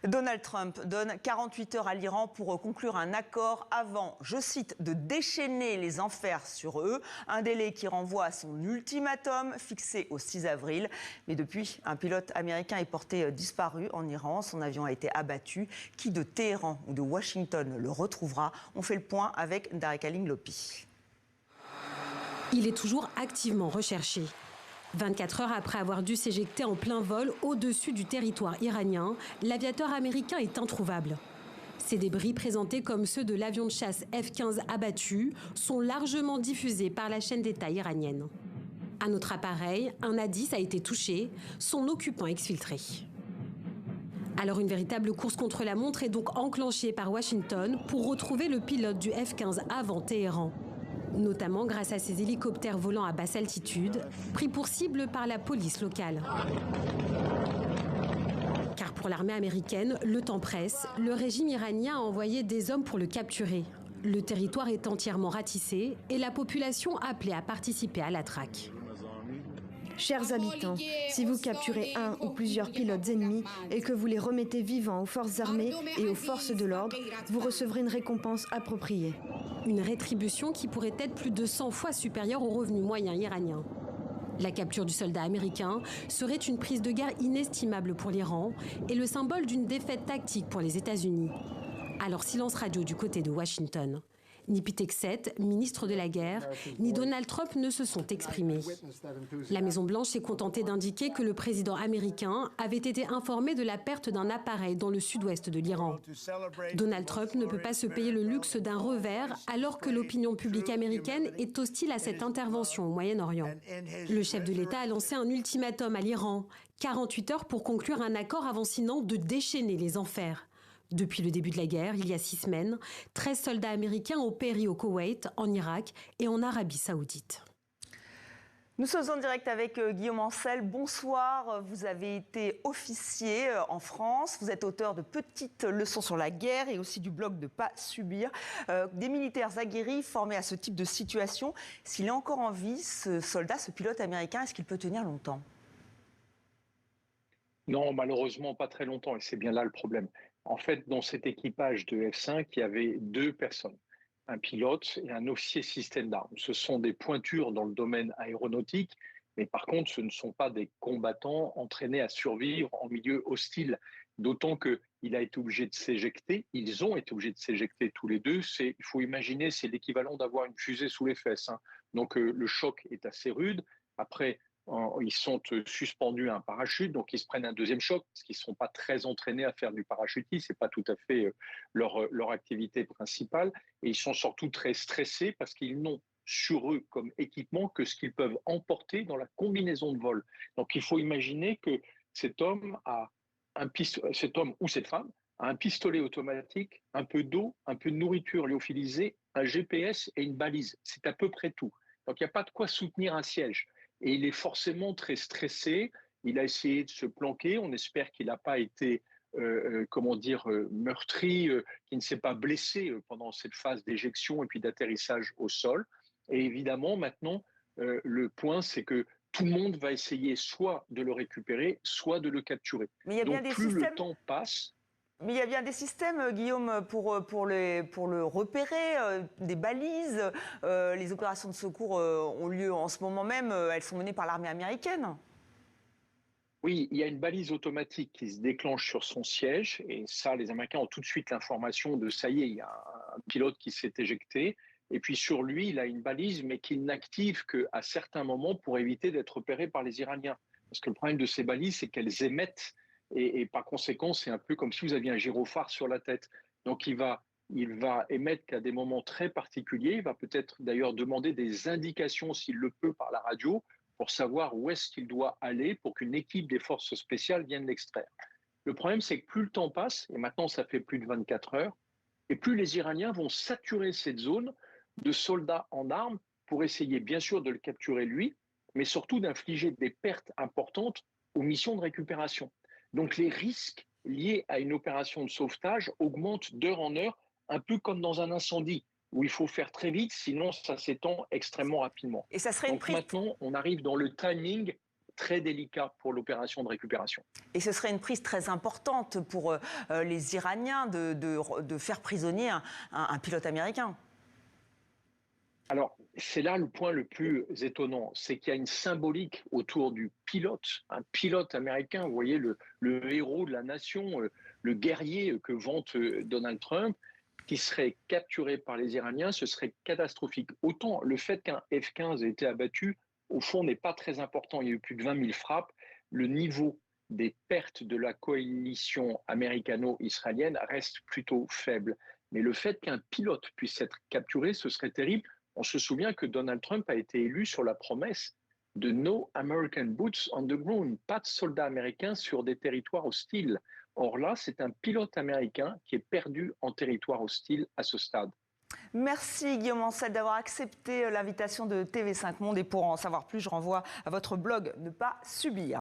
Donald Trump donne 48 heures à l'Iran pour conclure un accord avant, je cite, de déchaîner les enfers sur eux. Un délai qui renvoie à son ultimatum fixé au 6 avril. Mais depuis, un pilote américain est porté disparu en Iran. Son avion a été abattu. Qui de Téhéran ou de Washington le retrouvera? On fait le point avec Darek Aling-Lopi. Il est toujours activement recherché. 24 heures après avoir dû s'éjecter en plein vol au-dessus du territoire iranien, l'aviateur américain est introuvable. Ces débris, présentés comme ceux de l'avion de chasse F-15 abattu, sont largement diffusés par la chaîne d'État iranienne. À notre appareil, un A-10 a été touché, son occupant exfiltré. Alors une véritable course contre la montre est donc enclenchée par Washington pour retrouver le pilote du F-15 avant Téhéran. Notamment grâce à ces hélicoptères volant à basse altitude, pris pour cible par la police locale. Car pour l'armée américaine, le temps presse, le régime iranien a envoyé des hommes pour le capturer. Le territoire est entièrement ratissé et la population appelée à participer à la traque. Chers habitants, si vous capturez un ou plusieurs pilotes ennemis et que vous les remettez vivants aux forces armées et aux forces de l'ordre, vous recevrez une récompense appropriée. Une rétribution qui pourrait être plus de 100 fois supérieure au revenu moyen iranien. La capture du soldat américain serait une prise de guerre inestimable pour l'Iran et le symbole d'une défaite tactique pour les États-Unis. Alors silence radio du côté de Washington. Ni Pete Hegseth, ministre de la Guerre, ni Donald Trump ne se sont exprimés. La Maison-Blanche s'est contentée d'indiquer que le président américain avait été informé de la perte d'un appareil dans le sud-ouest de l'Iran. Donald Trump ne peut pas se payer le luxe d'un revers alors que l'opinion publique américaine est hostile à cette intervention au Moyen-Orient. Le chef de l'État a lancé un ultimatum à l'Iran, 48 heures pour conclure un accord avant sinon de déchaîner les enfers. Depuis le début de la guerre, il y a 6 semaines, 13 soldats américains ont péri au Koweït, en Irak et en Arabie Saoudite. Nous sommes en direct avec Guillaume Ancel. Bonsoir, vous avez été officier en France. Vous êtes auteur de petites leçons sur la guerre et aussi du blog de Pas subir. Des militaires aguerris formés à ce type de situation. S'il est encore en vie, ce soldat, ce pilote américain, est-ce qu'il peut tenir longtemps ? Non, malheureusement, pas très longtemps, et c'est bien là le problème. En fait, dans cet équipage de F-5, il y avait 2 personnes, un pilote et un officier système d'armes. Ce sont des pointures dans le domaine aéronautique, mais par contre, ce ne sont pas des combattants entraînés à survivre en milieu hostile, d'autant qu'il a été obligé de s'éjecter, ils ont été obligés de s'éjecter tous les deux. Il faut imaginer, c'est l'équivalent d'avoir une fusée sous les fesses. Donc le choc est assez rude. Après, ils sont suspendus à un parachute, donc ils se prennent un deuxième choc parce qu'ils ne sont pas très entraînés à faire du parachutisme, ce n'est pas tout à fait leur activité principale. Et ils sont surtout très stressés parce qu'ils n'ont sur eux comme équipement que ce qu'ils peuvent emporter dans la combinaison de vol. Donc il faut imaginer que cet homme ou cette femme a un pistolet automatique, un peu d'eau, un peu de nourriture lyophilisée, un GPS et une balise. C'est à peu près tout. Donc il n'y a pas de quoi soutenir un siège. Et il est forcément très stressé. Il a essayé de se planquer. On espère qu'il n'a pas été, meurtri, qu'il ne s'est pas blessé pendant cette phase d'éjection et puis d'atterrissage au sol. Et évidemment, maintenant, le point, c'est que tout le monde va essayer soit de le récupérer, soit de le capturer. Mais il y a bien Donc, des plus systèmes... le temps passe... Mais il y a bien des systèmes, Guillaume, pour le repérer, des balises. Les opérations de secours ont lieu en ce moment même. Elles sont menées par l'armée américaine. Oui, il y a une balise automatique qui se déclenche sur son siège. Et ça, les Américains ont tout de suite l'information de ça y est, il y a un pilote qui s'est éjecté. Et puis sur lui, il a une balise, mais qu'il n'active qu'à certains moments pour éviter d'être repéré par les Iraniens. Parce que le problème de ces balises, c'est qu'elles émettent. Et par conséquent, c'est un peu comme si vous aviez un gyrophare sur la tête. Donc, il va émettre qu'à des moments très particuliers. Il va peut-être d'ailleurs demander des indications, s'il le peut, par la radio, pour savoir où est-ce qu'il doit aller pour qu'une équipe des forces spéciales vienne l'extraire. Le problème, c'est que plus le temps passe, et maintenant ça fait plus de 24 heures, et plus les Iraniens vont saturer cette zone de soldats en armes pour essayer bien sûr de le capturer lui, mais surtout d'infliger des pertes importantes aux missions de récupération. Donc les risques liés à une opération de sauvetage augmentent d'heure en heure, un peu comme dans un incendie, où il faut faire très vite, sinon ça s'étend extrêmement rapidement. Et ça serait Donc maintenant, on arrive dans le timing très délicat pour l'opération de récupération. Et ce serait une prise très importante pour les Iraniens de faire prisonnier un pilote américain. Alors, c'est là le point le plus étonnant, c'est qu'il y a une symbolique autour du pilote, un pilote américain, vous voyez, le héros de la nation, le guerrier que vante Donald Trump, qui serait capturé par les Iraniens, ce serait catastrophique. Autant le fait qu'un F-15 ait été abattu, au fond, n'est pas très important. Il y a eu plus de 20 000 frappes. Le niveau des pertes de la coalition américano-israélienne reste plutôt faible. Mais le fait qu'un pilote puisse être capturé, ce serait terrible. On se souvient que Donald Trump a été élu sur la promesse de No American Boots on the Ground, pas de soldats américains sur des territoires hostiles. Or là, c'est un pilote américain qui est perdu en territoire hostile à ce stade. Merci Guillaume Ancel d'avoir accepté l'invitation de TV5 Monde. Et pour en savoir plus, je renvoie à votre blog Ne pas subir.